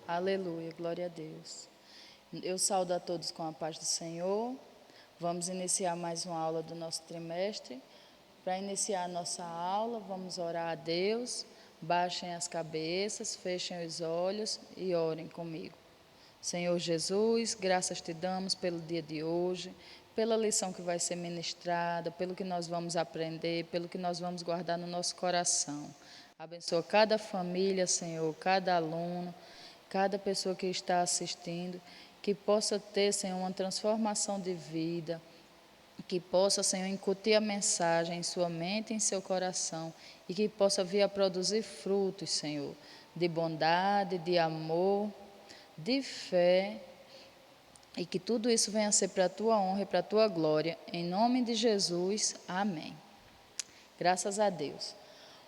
Aleluia, glória a Deus. Eu saúdo a todos com a paz do Senhor. Vamos iniciar mais uma aula do nosso trimestre. Para iniciar a nossa aula, vamos orar a Deus. Baixem as cabeças, fechem os olhos e orem comigo. Senhor Jesus, graças te damos pelo dia de hoje, pela lição que vai ser ministrada, pelo que nós vamos aprender, pelo que nós vamos guardar no nosso coração. Abençoa cada família, Senhor, cada aluno, cada pessoa que está assistindo, que possa ter, Senhor, uma transformação de vida, que possa, Senhor, incutir a mensagem em sua mente e em seu coração, e que possa vir a produzir frutos, Senhor, de bondade, de amor, de fé, e que tudo isso venha a ser para a tua honra e para a tua glória. Em nome de Jesus, amém. Graças a Deus.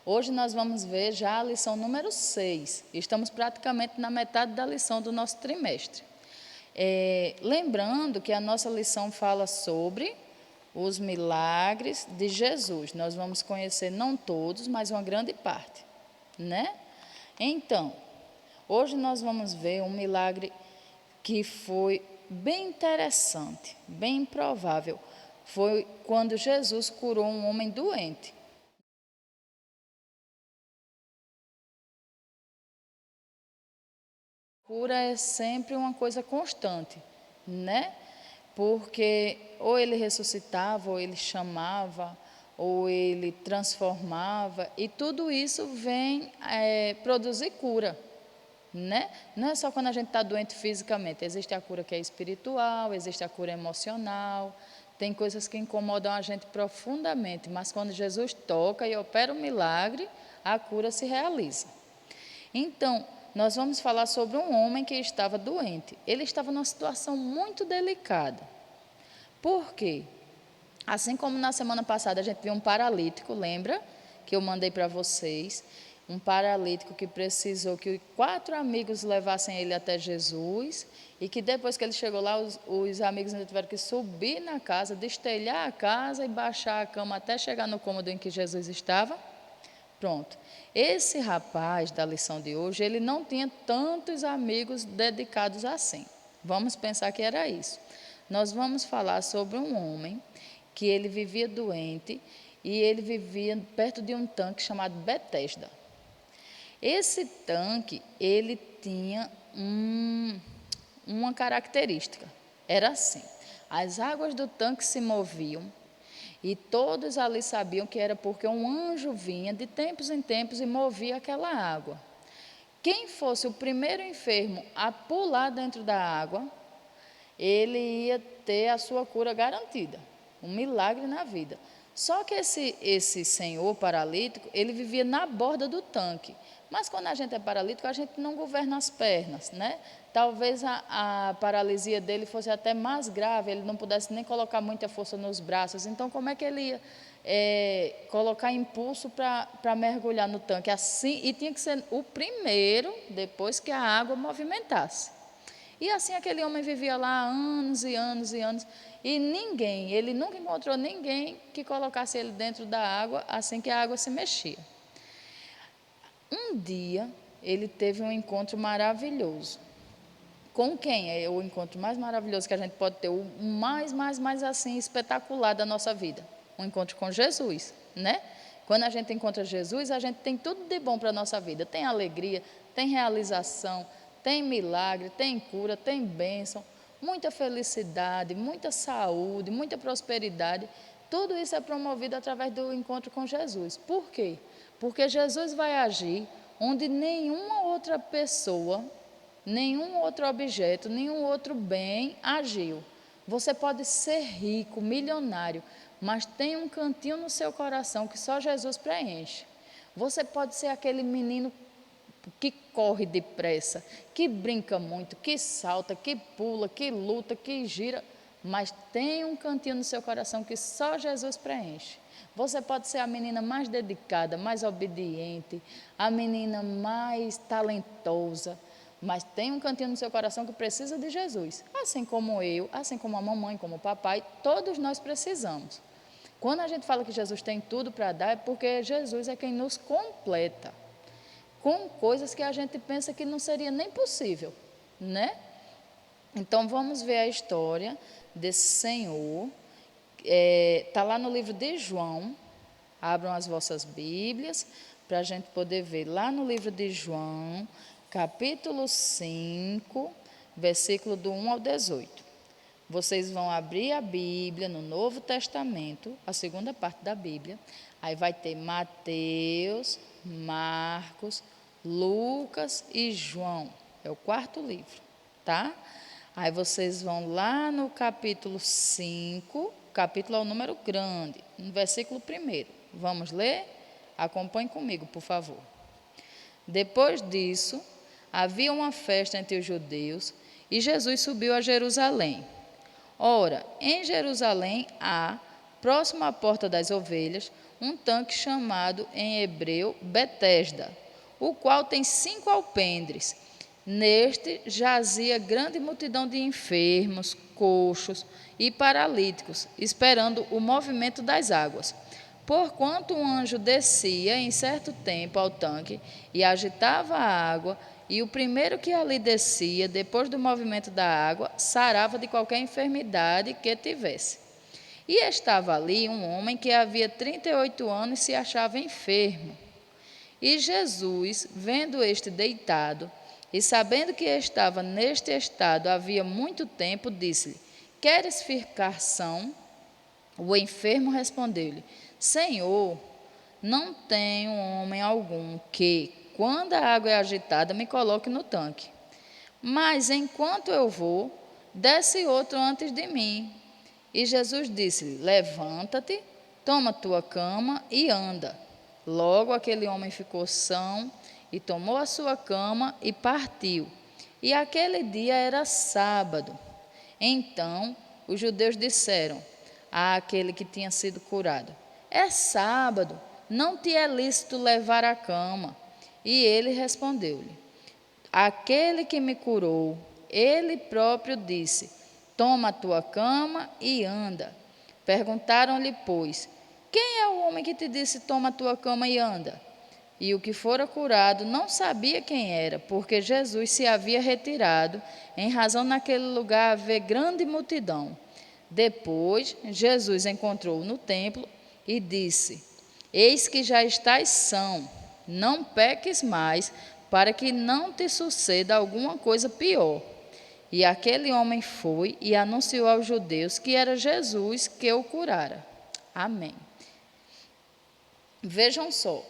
Hoje nós vamos ver já a lição número 6. Estamos praticamente na metade da lição do nosso trimestre. Lembrando que a nossa lição fala sobre os milagres de Jesus. Nós vamos conhecer não todos, mas uma grande parte, né? Então, hoje nós vamos ver um milagre que foi bem interessante, bem improvável. Foi quando Jesus curou um homem doente. Cura é sempre uma coisa constante, né? Porque ou ele ressuscitava, ou ele chamava, ou ele transformava, e tudo isso vem produzir cura, né? Não é só quando a gente está doente fisicamente, existe a cura que é espiritual, existe a cura emocional, tem coisas que incomodam a gente profundamente, mas quando Jesus toca e opera o milagre, a cura se realiza. Então, nós vamos falar sobre um homem que estava doente. Ele estava numa situação muito delicada. Por quê? Assim como na semana passada a gente viu um paralítico, lembra? Que eu mandei para vocês. Um paralítico que precisou que 4 amigos levassem ele até Jesus. E que depois que ele chegou lá, os amigos ainda tiveram que subir na casa, destelhar a casa e baixar a cama até chegar no cômodo em que Jesus estava. Pronto. Esse rapaz da lição de hoje, ele não tinha tantos amigos dedicados assim. Vamos pensar que era isso. Nós vamos falar sobre um homem que ele vivia doente e ele vivia perto de um tanque chamado Betesda. Esse tanque, ele tinha uma característica. Era assim, as águas do tanque se moviam, e todos ali sabiam que era porque um anjo vinha de tempos em tempos e movia aquela água. Quem fosse o primeiro enfermo a pular dentro da água, ele ia ter a sua cura garantida, um milagre na vida. Só que esse senhor paralítico, ele vivia na borda do tanque. Mas quando a gente é paralítico, a gente não governa as pernas, né? Talvez a paralisia dele fosse até mais grave, ele não pudesse nem colocar muita força nos braços. Então, como é que ele ia colocar impulso para mergulhar no tanque? Assim, e tinha que ser o primeiro, depois que a água movimentasse. E assim aquele homem vivia lá anos e anos e anos, e ele nunca encontrou ninguém que colocasse ele dentro da água assim que a água se mexia. Um dia, ele teve um encontro maravilhoso. Com quem? É o encontro mais maravilhoso que a gente pode ter, o mais assim espetacular da nossa vida. Um encontro com Jesus, né? Quando a gente encontra Jesus, a gente tem tudo de bom para a nossa vida. Tem alegria, tem realização, tem milagre, tem cura, tem bênção, muita felicidade, muita saúde, muita prosperidade. Tudo isso é promovido através do encontro com Jesus. Por quê? Porque Jesus vai agir onde nenhuma outra pessoa, nenhum outro objeto, nenhum outro bem agiu. Você pode ser rico, milionário, mas tem um cantinho no seu coração que só Jesus preenche. Você pode ser aquele menino que corre depressa, que brinca muito, que salta, que pula, que luta, que gira, mas tem um cantinho no seu coração que só Jesus preenche. Você pode ser a menina mais dedicada, mais obediente, a menina mais talentosa, mas tem um cantinho no seu coração que precisa de Jesus. Assim como eu, assim como a mamãe, como o papai, todos nós precisamos. Quando a gente fala que Jesus tem tudo para dar, é porque Jesus é quem nos completa com coisas que a gente pensa que não seria nem possível, né? Então, vamos ver a história desse Senhor. Está lá no livro de João. Abram as vossas Bíblias para a gente poder ver. Lá no livro de João, capítulo 5, versículo do 1 ao 18. Vocês vão abrir a Bíblia no Novo Testamento, a segunda parte da Bíblia. Aí vai ter Mateus, Marcos, Lucas e João. É o quarto livro, tá? Aí vocês vão lá no capítulo 5, capítulo é o número grande, no versículo 1. Vamos ler? Acompanhe comigo, por favor. Depois disso, havia uma festa entre os judeus e Jesus subiu a Jerusalém. Ora, em Jerusalém há, próximo à porta das ovelhas, um tanque chamado em hebreu Betesda, o qual tem 5 alpendres. Neste jazia grande multidão de enfermos, coxos e paralíticos, esperando o movimento das águas. Porquanto um anjo descia em certo tempo ao tanque e agitava a água, e o primeiro que ali descia, depois do movimento da água, sarava de qualquer enfermidade que tivesse. E estava ali um homem que havia 38 anos e se achava enfermo. E Jesus, vendo este deitado, e sabendo que estava neste estado havia muito tempo, disse-lhe: Queres ficar são? O enfermo respondeu-lhe: Senhor, não tenho homem algum que, quando a água é agitada, me coloque no tanque. Mas enquanto eu vou, desce outro antes de mim. E Jesus disse-lhe: Levanta-te, toma tua cama e anda. Logo aquele homem ficou são e tomou a sua cama e partiu. E aquele dia era sábado. Então os judeus disseram àquele que tinha sido curado: É sábado, não te é lícito levar a cama. E ele respondeu-lhe: Aquele que me curou, ele próprio disse: Toma a tua cama e anda. Perguntaram-lhe, pois: Quem é o homem que te disse: Toma a tua cama e anda? E o que fora curado não sabia quem era, porque Jesus se havia retirado, em razão naquele lugar haver grande multidão. Depois, Jesus encontrou-o no templo e disse: Eis que já estás são, não peques mais, para que não te suceda alguma coisa pior. E aquele homem foi e anunciou aos judeus que era Jesus que o curara. Amém. Vejam só,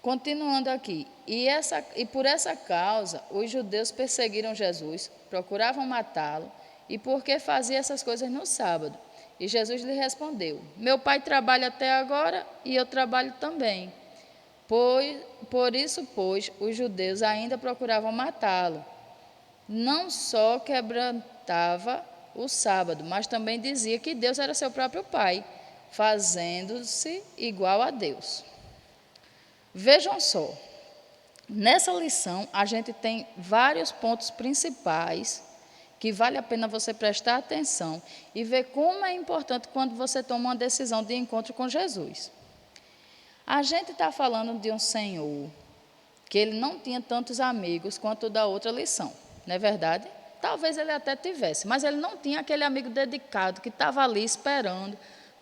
continuando aqui, e por essa causa os judeus perseguiram Jesus, procuravam matá-lo, e porque fazia essas coisas no sábado. E Jesus lhe respondeu: Meu pai trabalha até agora e eu trabalho também. Por isso, pois, os judeus ainda procuravam matá-lo. Não só quebrantava o sábado, mas também dizia que Deus era seu próprio pai, fazendo-se igual a Deus. Vejam só, nessa lição a gente tem vários pontos principais que vale a pena você prestar atenção e ver como é importante quando você toma uma decisão de encontro com Jesus. A gente está falando de um Senhor que ele não tinha tantos amigos quanto da outra lição, não é verdade? Talvez ele até tivesse, mas ele não tinha aquele amigo dedicado que estava ali esperando,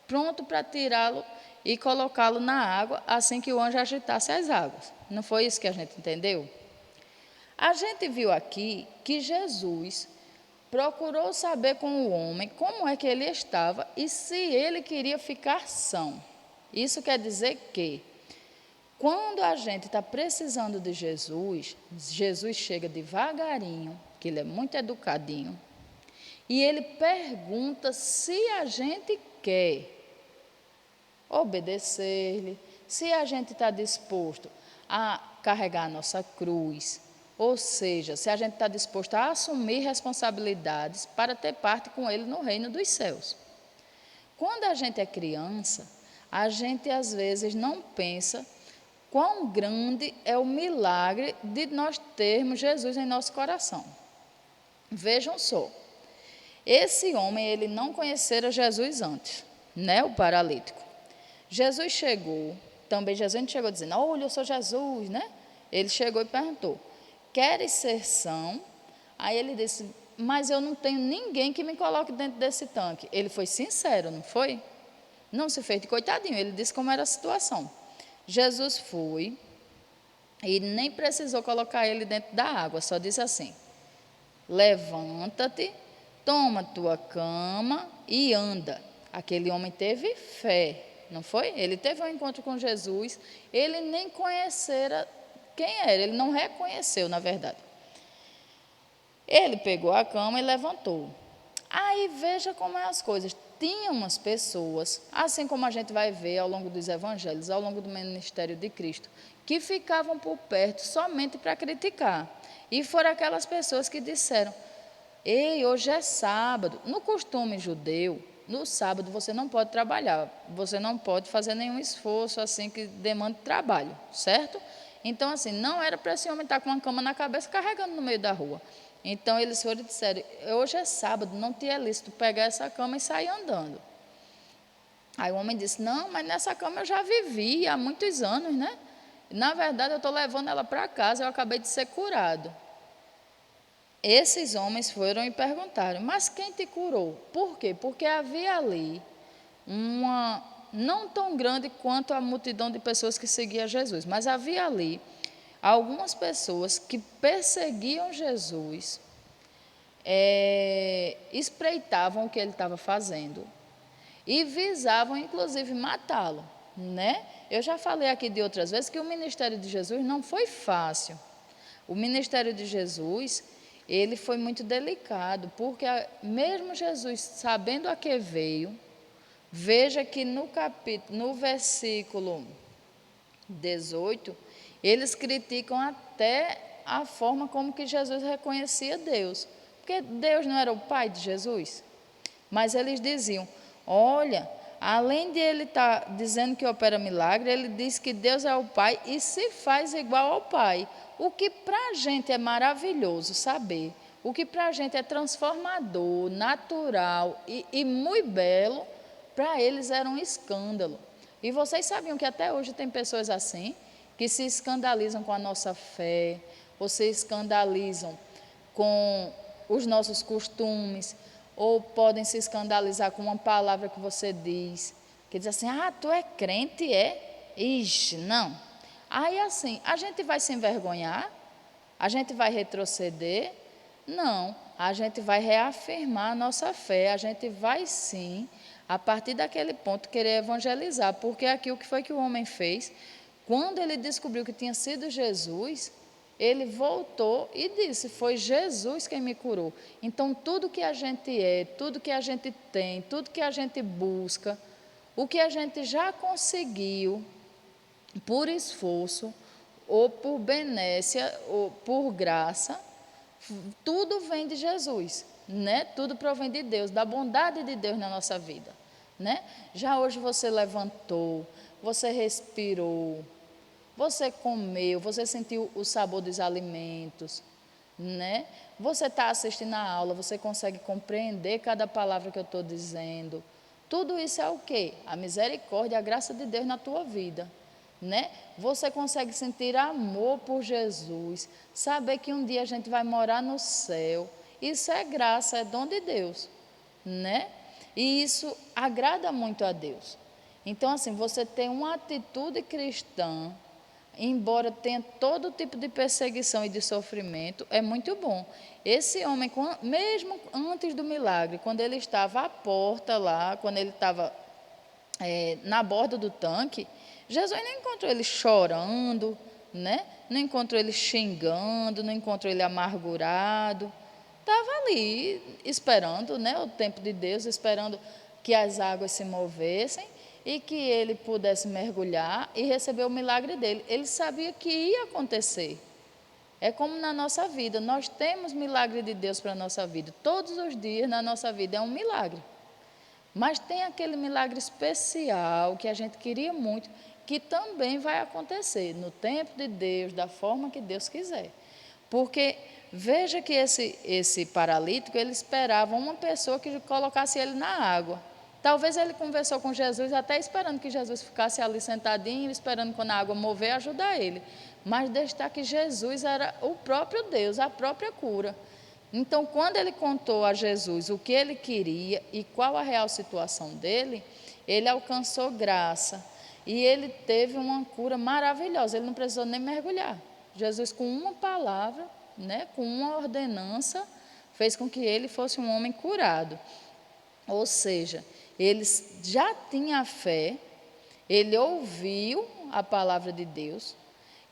pronto para tirá-lo e colocá-lo na água assim que o anjo agitasse as águas. Não foi isso que a gente entendeu? A gente viu aqui que Jesus procurou saber com o homem como é que ele estava e se ele queria ficar são. Isso quer dizer que, quando a gente está precisando de Jesus, Jesus chega devagarinho, que ele é muito educadinho, e ele pergunta se a gente quer obedecer-lhe, se a gente está disposto a carregar a nossa cruz, ou seja, se a gente está disposto a assumir responsabilidades para ter parte com ele no reino dos céus. Quando a gente é criança, a gente às vezes não pensa quão grande é o milagre de nós termos Jesus em nosso coração. Vejam só, esse homem, ele não conhecera Jesus antes, né, o paralítico. Jesus chegou, também Jesus não chegou dizendo, olha, eu sou Jesus, né? Ele chegou e perguntou, queres ser são? Aí ele disse, mas eu não tenho ninguém que me coloque dentro desse tanque. Ele foi sincero, não foi? Não se fez de coitadinho, ele disse como era a situação. Jesus foi e nem precisou colocar ele dentro da água, só disse assim, levanta-te, toma tua cama e anda. Aquele homem teve fé, não foi? Ele teve um encontro com Jesus, ele nem conhecera quem era, ele não reconheceu, na verdade. Ele pegou a cama e levantou. Aí veja como é as coisas. Tinha umas pessoas, assim como a gente vai ver ao longo dos evangelhos, ao longo do ministério de Cristo, que ficavam por perto somente para criticar. E foram aquelas pessoas que disseram, ei, hoje é sábado. No costume judeu, no sábado você não pode trabalhar, você não pode fazer nenhum esforço assim que demande trabalho, certo? Então, assim, não era para esse homem estar com uma cama na cabeça carregando no meio da rua. Então, eles foram e disseram, hoje é sábado, não te é lícito pegar essa cama e sair andando. Aí o homem disse, não, mas nessa cama eu já vivi há muitos anos, né? Na verdade, eu estou levando ela para casa, eu acabei de ser curado. Esses homens foram e perguntaram, mas quem te curou? Por quê? Porque havia ali uma, não tão grande quanto a multidão de pessoas que seguia Jesus, mas havia ali algumas pessoas que perseguiam Jesus, espreitavam o que ele estava fazendo e visavam, inclusive, matá-lo, né? Eu já falei aqui de outras vezes que o ministério de Jesus não foi fácil. O ministério de Jesus, ele foi muito delicado, porque mesmo Jesus sabendo a que veio, veja que no versículo 18, eles criticam até a forma como que Jesus reconhecia Deus. Porque Deus não era o pai de Jesus? Mas eles diziam, olha, além de ele estar dizendo que opera milagre, ele diz que Deus é o pai e se faz igual ao pai. O que para a gente é maravilhoso saber, o que para a gente é transformador, natural e muito belo, para eles era um escândalo. E vocês sabiam que até hoje tem pessoas assim, que se escandalizam com a nossa fé, ou se escandalizam com os nossos costumes, ou podem se escandalizar com uma palavra que você diz, que diz assim, ah, tu é crente, é? Ixi, não. Aí assim, a gente vai se envergonhar? A gente vai retroceder? Não, a gente vai reafirmar a nossa fé, a gente vai sim, a partir daquele ponto, querer evangelizar, porque aqui o que foi que o homem fez? Quando ele descobriu que tinha sido Jesus, ele voltou e disse, foi Jesus quem me curou. Então, tudo que a gente é, tudo que a gente tem, tudo que a gente busca, o que a gente já conseguiu, por esforço, ou por benécia, ou por graça, tudo vem de Jesus, né? Tudo provém de Deus, da bondade de Deus na nossa vida, né? Já hoje você levantou, você respirou, você comeu, você sentiu o sabor dos alimentos, né? Você está assistindo a aula, você consegue compreender cada palavra que eu estou dizendo. Tudo isso é o quê? A misericórdia, a graça de Deus na tua vida, né? Você consegue sentir amor por Jesus, saber que um dia a gente vai morar no céu. Isso é graça, é dom de Deus, né? E isso agrada muito a Deus. Então, assim, você tem uma atitude cristã embora tenha todo tipo de perseguição e de sofrimento, é muito bom. Esse homem, mesmo antes do milagre, quando ele estava à porta lá, quando ele estava na borda do tanque, Jesus não encontrou ele chorando, né? Não encontrou ele xingando, não encontrou ele amargurado. Estava ali esperando, né, o tempo de Deus, esperando que as águas se movessem e que ele pudesse mergulhar e receber o milagre dele. Ele sabia que ia acontecer. É como na nossa vida, nós temos milagre de Deus para a nossa vida. Todos os dias na nossa vida é um milagre. Mas tem aquele milagre especial que a gente queria muito, que também vai acontecer no tempo de Deus, da forma que Deus quiser. Porque veja que esse paralítico, ele esperava uma pessoa que colocasse ele na água. Talvez ele conversou com Jesus até esperando que Jesus ficasse ali sentadinho, esperando quando a água mover, ajudar ele. Mas destaque que Jesus era o próprio Deus, a própria cura. Então, quando ele contou a Jesus o que ele queria e qual a real situação dele, ele alcançou graça e ele teve uma cura maravilhosa. Ele não precisou nem mergulhar. Jesus, com uma palavra, né, com uma ordenança, fez com que ele fosse um homem curado. Ou seja, ele já tinha fé, ele ouviu a palavra de Deus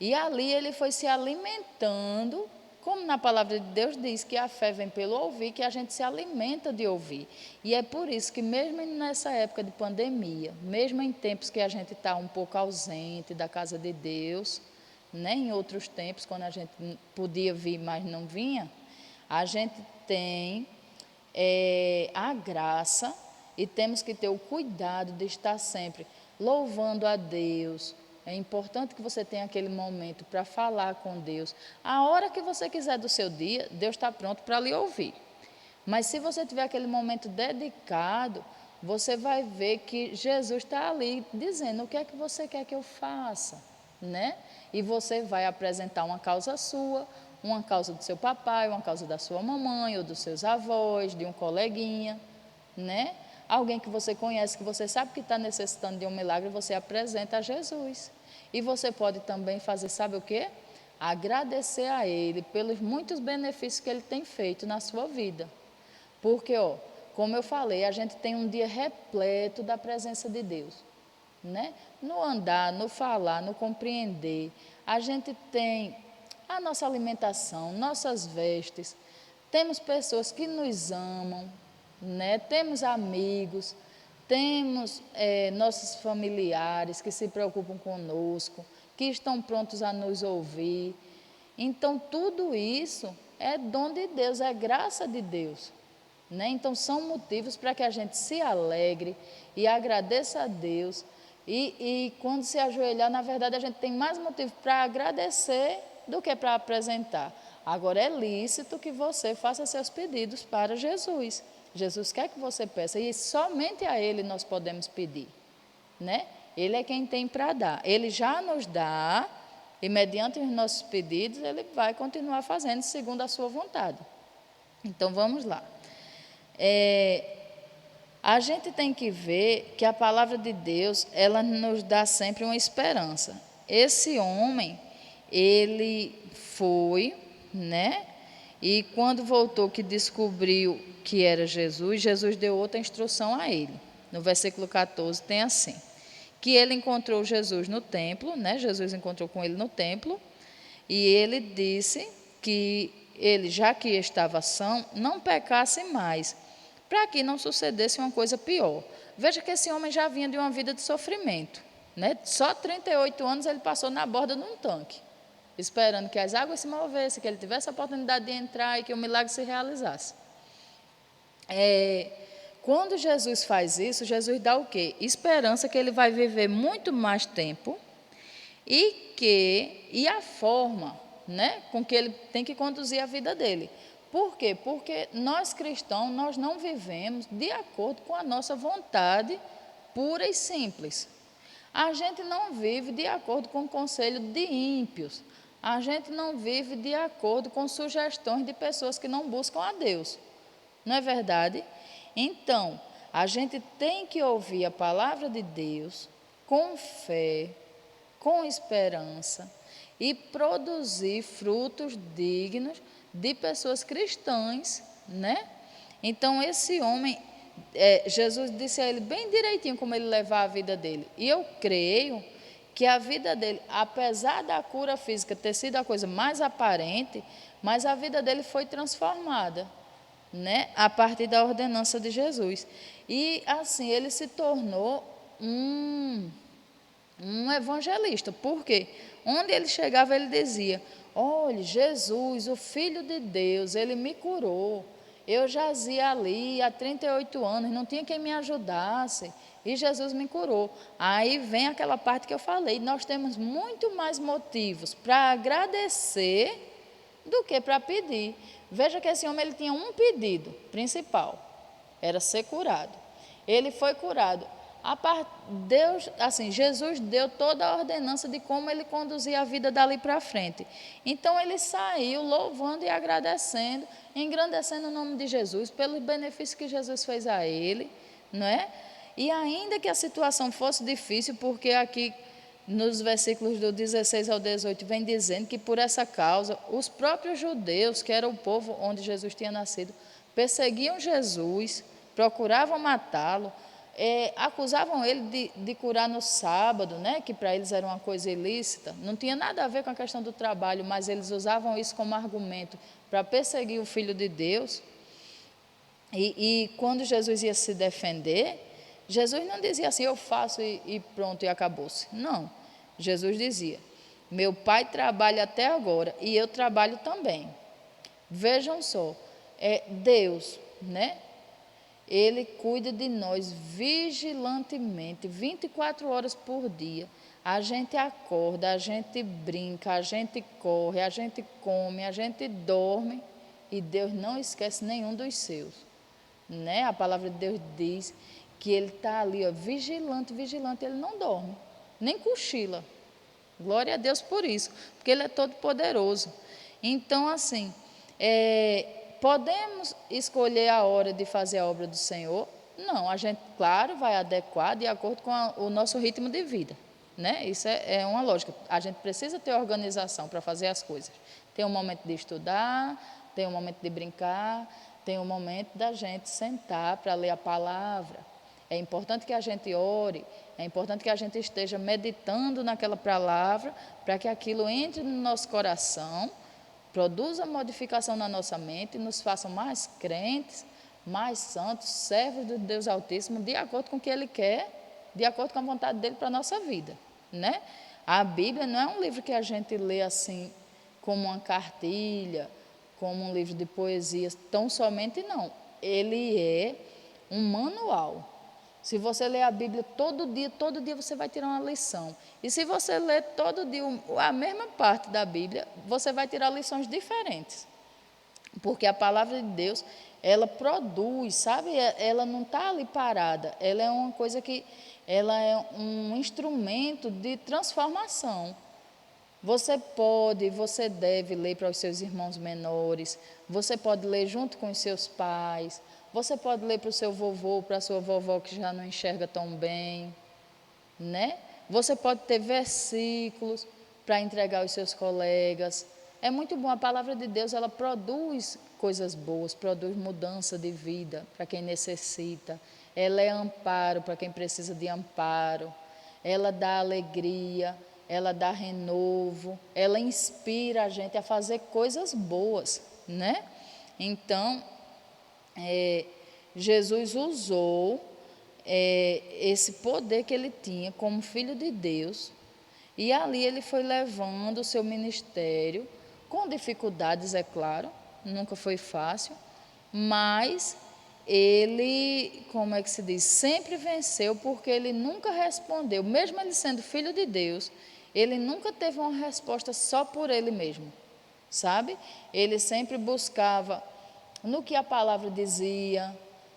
e ali ele foi se alimentando, como na palavra de Deus diz que a fé vem pelo ouvir, que a gente se alimenta de ouvir. E é por isso que mesmo nessa época de pandemia, mesmo em tempos que a gente está um pouco ausente da casa de Deus, né, em outros tempos, quando a gente podia vir, mas não vinha, a gente tem a graça e temos que ter o cuidado de estar sempre louvando a Deus. É importante que você tenha aquele momento para falar com Deus. A hora que você quiser do seu dia, Deus está pronto para lhe ouvir. Mas se você tiver aquele momento dedicado, você vai ver que Jesus está ali dizendo o que é que você quer que eu faça, né? E você vai apresentar uma causa sua, uma causa do seu papai, uma causa da sua mamãe, ou dos seus avós, de um coleguinha, né? Alguém que você conhece, que você sabe que está necessitando de um milagre, você apresenta a Jesus. E você pode também fazer, sabe o quê? Agradecer a Ele pelos muitos benefícios que Ele tem feito na sua vida. Porque, como eu falei, a gente tem um dia repleto da presença de Deus, né? No andar, no falar, no compreender. A gente tem a nossa alimentação, nossas vestes, temos pessoas que nos amam, né? Temos amigos, temos nossos familiares que se preocupam conosco, que estão prontos a nos ouvir. Então, tudo isso é dom de Deus, é graça de Deus, né? Então, são motivos para que a gente se alegre e agradeça a Deus. E quando se ajoelhar, na verdade, a gente tem mais motivo para agradecer do que para apresentar. Agora, é lícito que você faça seus pedidos para Jesus. Jesus quer que você peça e somente a Ele nós podemos pedir, né? Ele é quem tem para dar. Ele já nos dá e mediante os nossos pedidos Ele vai continuar fazendo segundo a sua vontade. Então vamos lá. A gente tem que ver que a palavra de Deus, ela nos dá sempre uma esperança. Esse homem, ele foi, né? E quando voltou que descobriu que era Jesus, Jesus deu outra instrução a ele. No versículo 14 tem assim, que ele encontrou Jesus no templo, né? Jesus encontrou com ele no templo, e ele disse que ele, já que estava são, não pecasse mais, para que não sucedesse uma coisa pior. Veja que esse homem já vinha de uma vida de sofrimento, né? Só 38 anos ele passou na borda de um tanque, esperando que as águas se movessem, que ele tivesse a oportunidade de entrar e que o milagre se realizasse. Quando Jesus faz isso, Jesus dá o quê? Esperança que ele vai viver muito mais tempo e a forma, né, com que ele tem que conduzir a vida dele. Por quê? Porque nós cristãos, nós não vivemos de acordo com a nossa vontade pura e simples. A gente não vive de acordo com o conselho de ímpios. A gente não vive de acordo com sugestões de pessoas que não buscam a Deus. Não é verdade? Então, a gente tem que ouvir a palavra de Deus com fé, com esperança, e produzir frutos dignos de pessoas cristãs, né? Então, esse homem, Jesus disse a ele bem direitinho como ele levar a vida dele. E eu creio que a vida dele, apesar da cura física ter sido a coisa mais aparente, mas a vida dele foi transformada, né? A partir da ordenança de Jesus. E assim, ele se tornou um evangelista. Por quê? Onde ele chegava, ele dizia: olha, Jesus, o Filho de Deus, ele me curou. Eu jazia ali há 38 anos, não tinha quem me ajudasse, e Jesus me curou. Aí vem aquela parte que eu falei: nós temos muito mais motivos para agradecer do que para pedir. Veja que esse homem ele tinha um pedido principal, era ser curado. Ele foi curado. Deus, assim, Jesus deu toda a ordenança de como ele conduzia a vida dali para frente. Então ele saiu louvando e agradecendo, engrandecendo o nome de Jesus pelos benefícios que Jesus fez a ele, não é? E ainda que a situação fosse difícil, porque aqui nos versículos do 16 ao 18 vem dizendo que por essa causa os próprios judeus, que era o povo onde Jesus tinha nascido, perseguiam Jesus, procuravam matá-lo, acusavam ele de curar no sábado, né, que para eles era uma coisa ilícita. Não tinha nada a ver com a questão do trabalho, mas eles usavam isso como argumento para perseguir o Filho de Deus. E quando Jesus ia se defender, Jesus não dizia assim: eu faço e pronto, e acabou-se. Não, Jesus dizia: meu Pai trabalha até agora e eu trabalho também. Vejam só, Deus, né? Ele cuida de nós vigilantemente, 24 horas por dia. A gente acorda, a gente brinca, a gente corre, a gente come, a gente dorme e Deus não esquece nenhum dos seus, né? A palavra de Deus diz que Ele está ali, ó, vigilante, vigilante, Ele não dorme, nem cochila. Glória a Deus por isso, porque Ele é todo poderoso. Então, assim, podemos escolher a hora de fazer a obra do Senhor? Não, a gente, claro, vai adequar de acordo com o nosso ritmo de vida, né? Isso é uma lógica. A gente precisa ter organização para fazer as coisas. Tem um momento de estudar, tem um momento de brincar, tem um momento da gente sentar para ler a palavra. É importante que a gente ore, é importante que a gente esteja meditando naquela palavra para que aquilo entre no nosso coração, produza modificação na nossa mente, nos façam mais crentes, mais santos, servos do Deus Altíssimo, de acordo com o que Ele quer, de acordo com a vontade dEle para a nossa vida, né? A Bíblia não é um livro que a gente lê assim, como uma cartilha, como um livro de poesias, tão somente não. Ele é um manual. Se você ler a Bíblia todo dia você vai tirar uma lição. E se você ler todo dia a mesma parte da Bíblia, você vai tirar lições diferentes. Porque a palavra de Deus, ela produz, sabe? Ela não está ali parada. Ela é uma coisa que, ela é um instrumento de transformação. Você deve ler para os seus irmãos menores, você pode ler junto com os seus pais, você pode ler para o seu vovô, para a sua vovó que já não enxerga tão bem, né? Você pode ter versículos para entregar aos seus colegas. É muito bom, a palavra de Deus, ela produz coisas boas, produz mudança de vida para quem necessita. Ela é amparo para quem precisa de amparo. Ela dá alegria, ela dá renovo, ela inspira a gente a fazer coisas boas, né? Então, Jesus usou esse poder que ele tinha como Filho de Deus, e ali ele foi levando o seu ministério, com dificuldades, é claro, nunca foi fácil, mas ele, como é que se diz, sempre venceu, porque ele nunca respondeu, mesmo ele sendo Filho de Deus, ele nunca teve uma resposta só por ele mesmo, sabe? Ele sempre buscava no que a palavra dizia,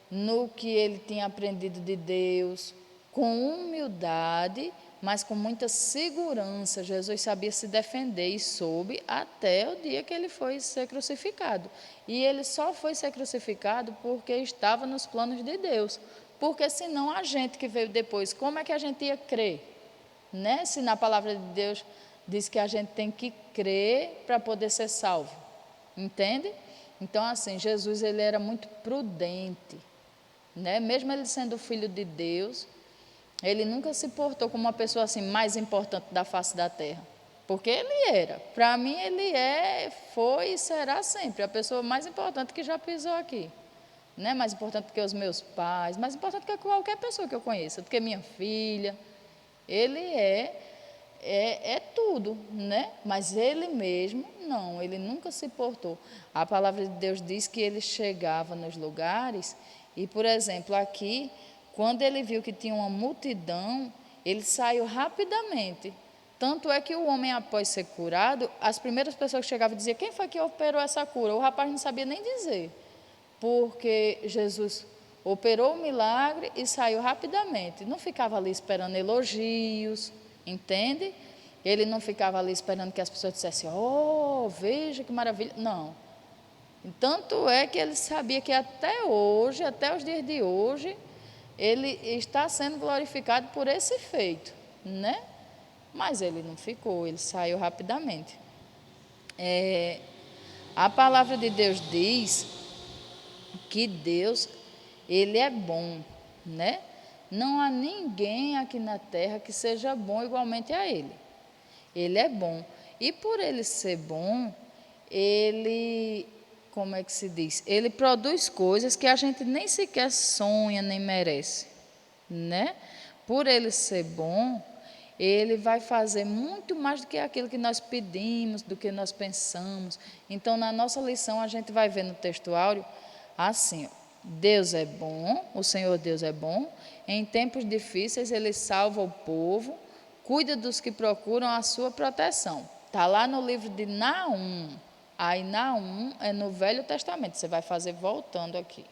no que ele tinha aprendido de Deus, com humildade, mas com muita segurança. Jesus sabia se defender e soube até o dia que ele foi ser crucificado. E ele só foi ser crucificado porque estava nos planos de Deus. Porque senão a gente que veio depois, como é que a gente ia crer? Né? Se na palavra de Deus diz que a gente tem que crer para poder ser salvo. Entende? Então, assim, Jesus ele era muito prudente, né? Mesmo ele sendo filho de Deus, ele nunca se portou como uma pessoa assim mais importante da face da terra. Porque ele era. Para mim, ele foi e será sempre a pessoa mais importante que já pisou aqui. Né? Mais importante do que os meus pais, mais importante do que qualquer pessoa que eu conheça, do que minha filha. Ele é tudo, né? Mas ele mesmo, não, ele nunca se portou. A palavra de Deus diz que ele chegava nos lugares e, por exemplo, aqui, quando ele viu que tinha uma multidão, ele saiu rapidamente. Tanto é que o homem, após ser curado, as primeiras pessoas que chegavam diziam: quem foi que operou essa cura? O rapaz não sabia nem dizer, porque Jesus operou o milagre e saiu rapidamente. Não ficava ali esperando elogios, entende? Ele não ficava ali esperando que as pessoas dissessem: oh, veja que maravilha. Não. Tanto é que ele sabia que até hoje, até os dias de hoje, ele está sendo glorificado por esse feito, né? Mas ele não ficou, ele saiu rapidamente. A palavra de Deus diz que Deus, ele é bom, né? Não há ninguém aqui na terra que seja bom igualmente a ele. Ele é bom. E por ele ser bom, ele, como é que se diz? Ele produz coisas que a gente nem sequer sonha, nem merece, né? Por ele ser bom, ele vai fazer muito mais do que aquilo que nós pedimos, do que nós pensamos. Então, na nossa lição, a gente vai ver no texto áureo assim: Deus é bom, o Senhor Deus é bom, em tempos difíceis ele salva o povo, cuida dos que procuram a sua proteção. Está lá no livro de Naum. Aí Naum é no Velho Testamento, você vai fazer voltando aqui.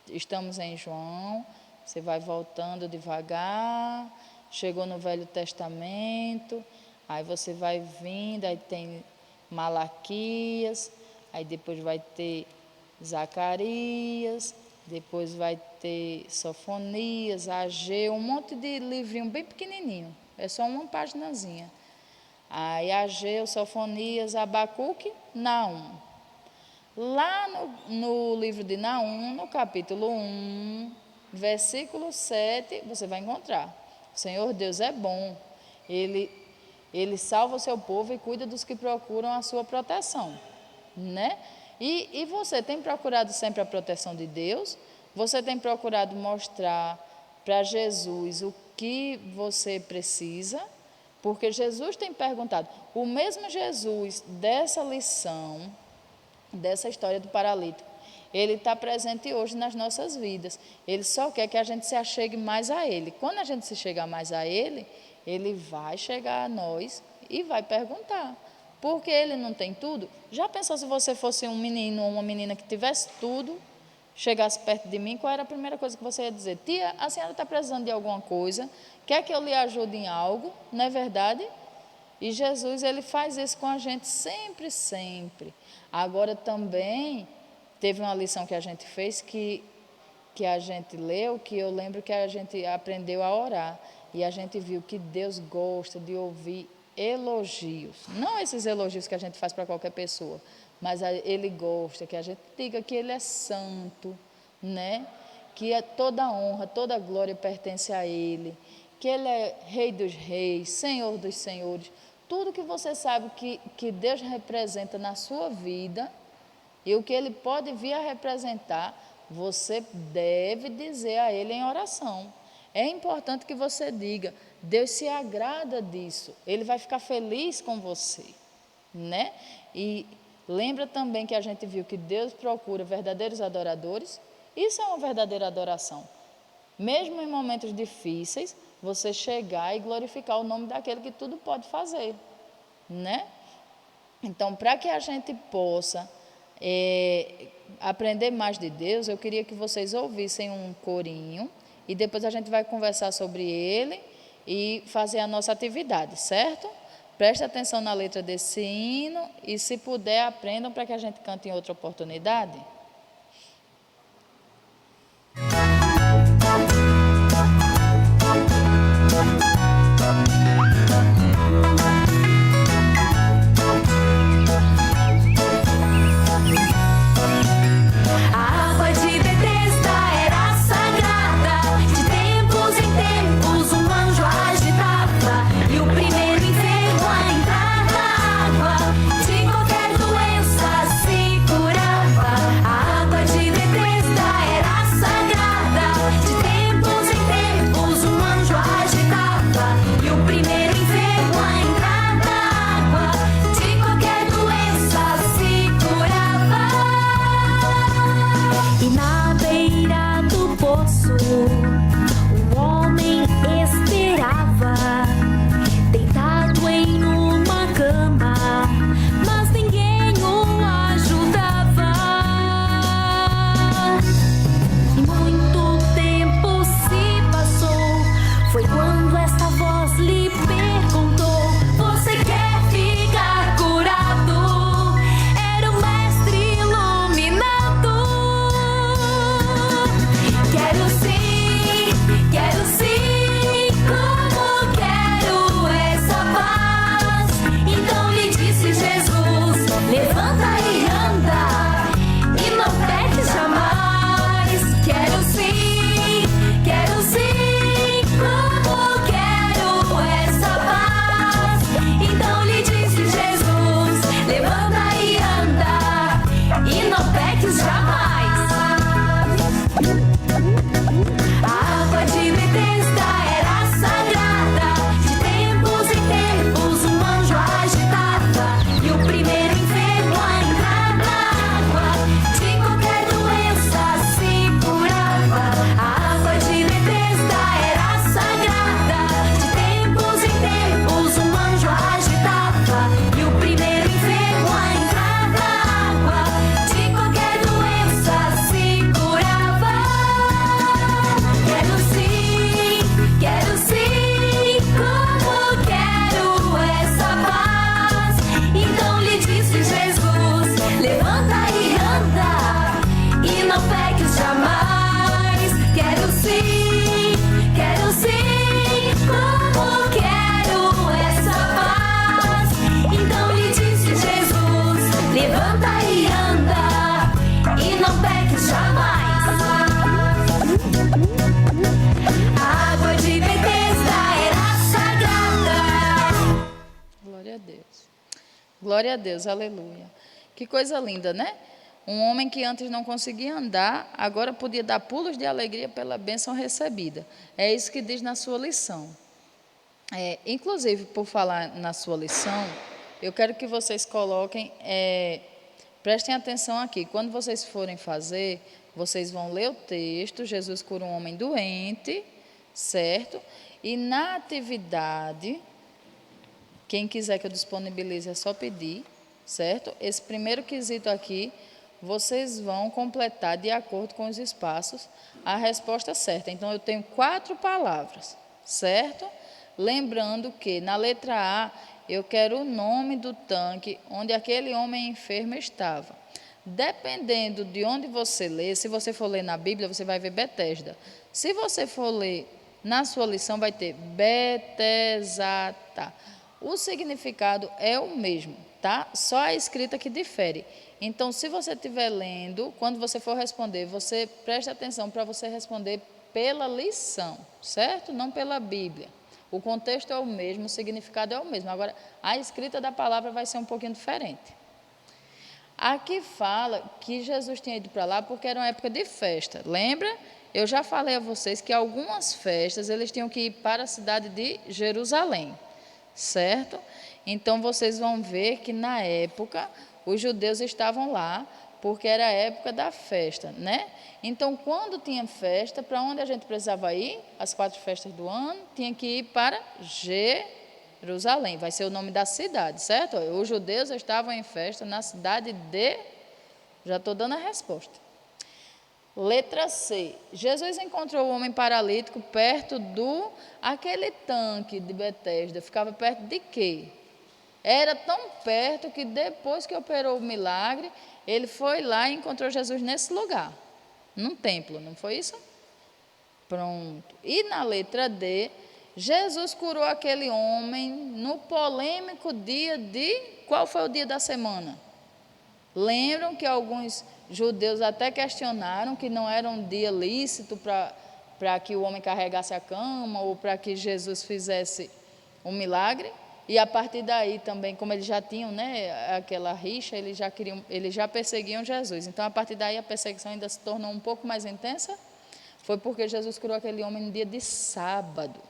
Estamos em João, você vai voltando devagar, chegou no Velho Testamento, aí você vai vindo, aí tem Malaquias, aí depois vai ter Zacarias, depois vai ter Sofonias, Ageu, um monte de livrinho bem pequenininho, é só uma paginazinha. Aí Ageu, Sofonias, Abacuque, Naum. Lá no livro de Naum, no capítulo 1, versículo 7, você vai encontrar: o Senhor Deus é bom, Ele salva o seu povo e cuida dos que procuram a sua proteção, né? E você tem procurado sempre a proteção de Deus? Você tem procurado mostrar para Jesus o que você precisa? Porque Jesus tem perguntado. O mesmo Jesus dessa lição, dessa história do paralítico, ele está presente hoje nas nossas vidas. Ele só quer que a gente se achegue mais a ele. Quando a gente se chegar mais a ele, ele vai chegar a nós e vai perguntar. Porque ele não tem tudo? Já pensou se você fosse um menino ou uma menina que tivesse tudo, chegasse perto de mim, qual era a primeira coisa que você ia dizer? Tia, a senhora está precisando de alguma coisa? Quer que eu lhe ajude em algo? Não é verdade? E Jesus, ele faz isso com a gente sempre, sempre. Agora também, teve uma lição que a gente fez que a gente leu, que eu lembro que a gente aprendeu a orar. E a gente viu que Deus gosta de ouvir elogios. Não esses elogios que a gente faz para qualquer pessoa, mas ele gosta que a gente diga que ele é santo, né? Que toda honra, toda glória pertence a ele, que ele é Rei dos reis, Senhor dos senhores. Tudo que você sabe que Deus representa na sua vida e o que ele pode vir a representar, você deve dizer a ele em oração. É importante que você diga: Deus se agrada disso, ele vai ficar feliz com você, né? E lembra também que a gente viu que Deus procura verdadeiros adoradores. Isso é uma verdadeira adoração. Mesmo em momentos difíceis, você chegar e glorificar o nome daquele que tudo pode fazer, né? Então, para que a gente possa aprender mais de Deus, eu queria que vocês ouvissem um corinho e depois a gente vai conversar sobre ele e fazer a nossa atividade, certo? Preste atenção na letra desse hino e, se puder, aprendam para que a gente cante em outra oportunidade. Glória a Deus. Glória a Deus, aleluia. Que coisa linda, né? Um homem que antes não conseguia andar, agora podia dar pulos de alegria pela bênção recebida. É isso que diz na sua lição. Inclusive, por falar na sua lição, eu quero que vocês coloquem, prestem atenção aqui. Quando vocês forem fazer, vocês vão ler o texto, Jesus cura um homem doente, certo? E na atividade, quem quiser que eu disponibilize é só pedir, certo? Esse primeiro quesito aqui, vocês vão completar de acordo com os espaços a resposta certa. Então, eu tenho 4 palavras, certo? Lembrando que na letra A, eu quero o nome do tanque onde aquele homem enfermo estava. Dependendo de onde você lê, se você for ler na Bíblia, você vai ver Betesda. Se você for ler na sua lição, vai ter Betesata. O significado é o mesmo, tá? Só a escrita que difere. Então, se você estiver lendo, quando você for responder, você preste atenção para você responder pela lição, certo? Não pela Bíblia. O contexto é o mesmo, o significado é o mesmo. Agora, a escrita da palavra vai ser um pouquinho diferente. Aqui fala que Jesus tinha ido para lá porque era uma época de festa. Lembra? Eu já falei a vocês que algumas festas eles tinham que ir para a cidade de Jerusalém, certo? Então, vocês vão ver que na época os judeus estavam lá porque era a época da festa, né? Então, quando tinha festa, para onde a gente precisava ir? As 4 festas do ano, tinha que ir para Jerusalém, vai ser o nome da cidade, certo? Os judeus estavam em festa na cidade de... Já estou dando a resposta. Letra C. Jesus encontrou o homem paralítico perto do... Aquele tanque de Betesda ficava perto de quê? Era tão perto que depois que operou o milagre, ele foi lá e encontrou Jesus nesse lugar, num templo, não foi isso? Pronto. E na letra D, Jesus curou aquele homem no polêmico dia de... Qual foi o dia da semana? Lembram que alguns judeus até questionaram que não era um dia lícito para que o homem carregasse a cama ou para que Jesus fizesse um milagre? E a partir daí também, como eles já tinham, né, aquela rixa, eles já perseguiam Jesus. Então, a partir daí, a perseguição ainda se tornou um pouco mais intensa. Foi porque Jesus curou aquele homem no dia de sábado.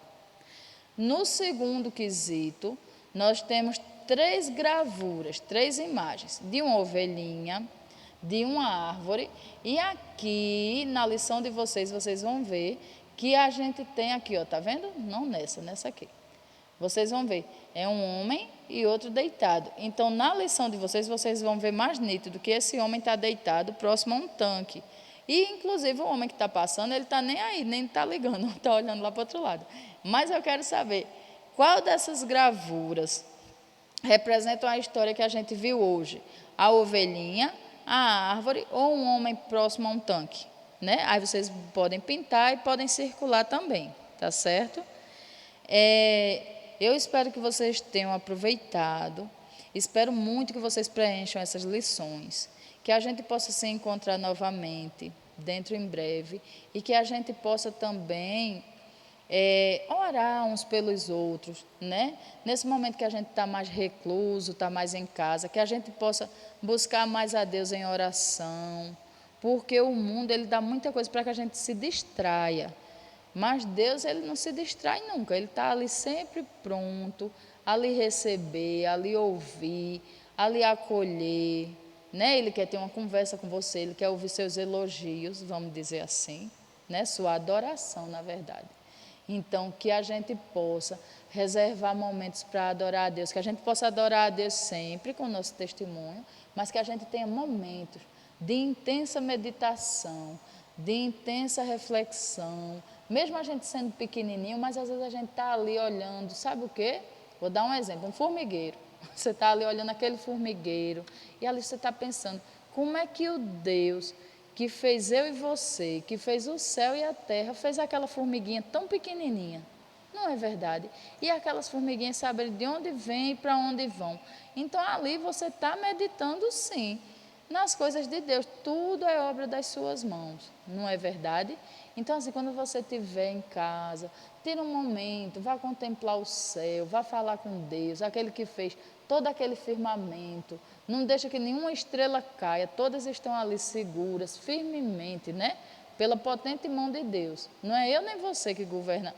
No segundo quesito, nós temos 3 gravuras, 3 imagens, de uma ovelhinha, de uma árvore. E aqui, na lição de vocês, vocês vão ver que a gente tem aqui, ó, tá vendo? Não nessa aqui. Vocês vão ver, é um homem e outro deitado. Então, na lição de vocês, vocês vão ver mais nítido que esse homem está deitado próximo a um tanque. E, inclusive, o homem que está passando, ele está nem aí, nem está ligando, está olhando lá para o outro lado. Mas eu quero saber, qual dessas gravuras representam a história que a gente viu hoje? A ovelhinha, a árvore ou um homem próximo a um tanque? Né? Aí vocês podem pintar e podem circular também, tá certo? Eu espero que vocês tenham aproveitado, espero muito que vocês preencham essas lições, que a gente possa se encontrar novamente, dentro em breve, e que a gente possa também orar uns pelos outros, né? Nesse momento que a gente está mais recluso, está mais em casa, que a gente possa buscar mais a Deus em oração, porque o mundo ele dá muita coisa para que a gente se distraia. Mas Deus, ele não se distrai nunca, ele está ali sempre pronto, ali receber, ali ouvir, ali acolher, né? Ele quer ter uma conversa com você, ele quer ouvir seus elogios, vamos dizer assim, né? Sua adoração, na verdade. Então, que a gente possa reservar momentos para adorar a Deus, que a gente possa adorar a Deus sempre com o nosso testemunho, mas que a gente tenha momentos de intensa meditação, de intensa reflexão, mesmo a gente sendo pequenininho, mas às vezes a gente está ali olhando, sabe o quê? Vou dar um exemplo, um formigueiro. Você está ali olhando aquele formigueiro e ali você está pensando, como é que o Deus que fez eu e você, que fez o céu e a terra, fez aquela formiguinha tão pequenininha? Não é verdade? E aquelas formiguinhas sabem de onde vêm e para onde vão. Então ali você está meditando sim, nas coisas de Deus, tudo é obra das suas mãos, não é verdade? Então, assim, quando você estiver em casa, tira um momento, vá contemplar o céu, vá falar com Deus, aquele que fez todo aquele firmamento. Não deixa que nenhuma estrela caia, todas estão ali seguras, firmemente, né? Pela potente mão de Deus. Não é eu nem você que governa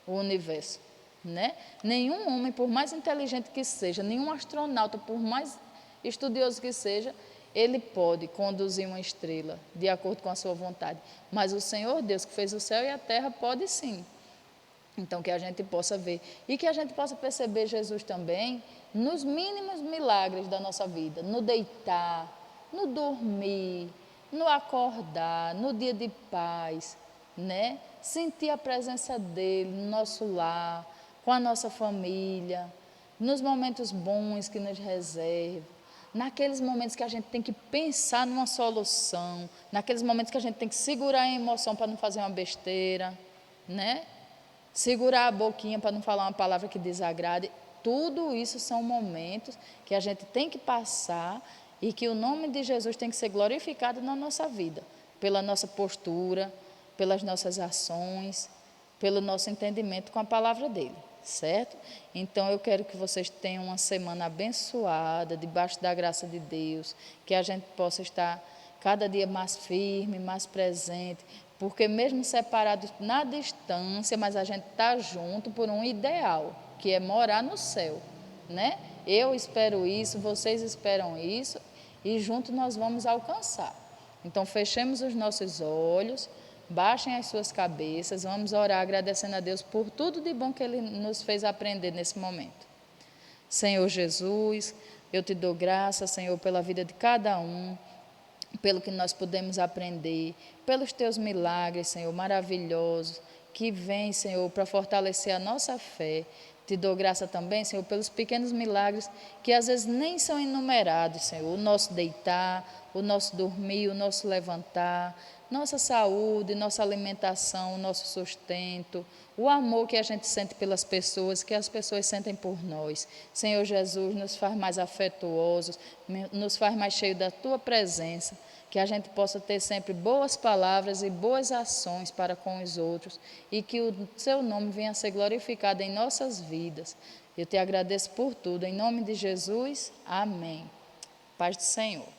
o universo, né? Nenhum homem, por mais inteligente que seja, nenhum astronauta, por mais estudioso que seja, ele pode conduzir uma estrela de acordo com a sua vontade. Mas o Senhor Deus, que fez o céu e a terra, pode sim. Então, que a gente possa ver e que a gente possa perceber Jesus também nos mínimos milagres da nossa vida, no deitar, no dormir, no acordar, no dia de paz, né? Sentir a presença dele no nosso lar, com a nossa família, nos momentos bons que nos reserva, naqueles momentos que a gente tem que pensar numa solução, naqueles momentos que a gente tem que segurar a emoção para não fazer uma besteira, né? Segurar a boquinha para não falar uma palavra que desagrade. Tudo isso são momentos que a gente tem que passar e que o nome de Jesus tem que ser glorificado na nossa vida, pela nossa postura, pelas nossas ações, pelo nosso entendimento com a palavra dele, certo? Então eu quero que vocês tenham uma semana abençoada, debaixo da graça de Deus, que a gente possa estar cada dia mais firme, mais presente, porque mesmo separados na distância, mas a gente está junto por um ideal, que é morar no céu, né? Eu espero isso, vocês esperam isso, e juntos nós vamos alcançar. Então fechemos os nossos olhos, baixem as suas cabeças, vamos orar agradecendo a Deus por tudo de bom que Ele nos fez aprender nesse momento. Senhor Jesus, eu te dou graça, Senhor, pela vida de cada um, pelo que nós podemos aprender, pelos teus milagres, Senhor, maravilhosos, que vêm, Senhor, para fortalecer a nossa fé. Te dou graça também, Senhor, pelos pequenos milagres que às vezes nem são enumerados, Senhor. O nosso deitar, o nosso dormir, o nosso levantar, nossa saúde, nossa alimentação, o nosso sustento, o amor que a gente sente pelas pessoas, que as pessoas sentem por nós. Senhor Jesus, nos faz mais afetuosos, nos faz mais cheios da Tua presença, que a gente possa ter sempre boas palavras e boas ações para com os outros e que o Seu nome venha a ser glorificado em nossas vidas. Eu te agradeço por tudo. Em nome de Jesus, amém. Paz do Senhor.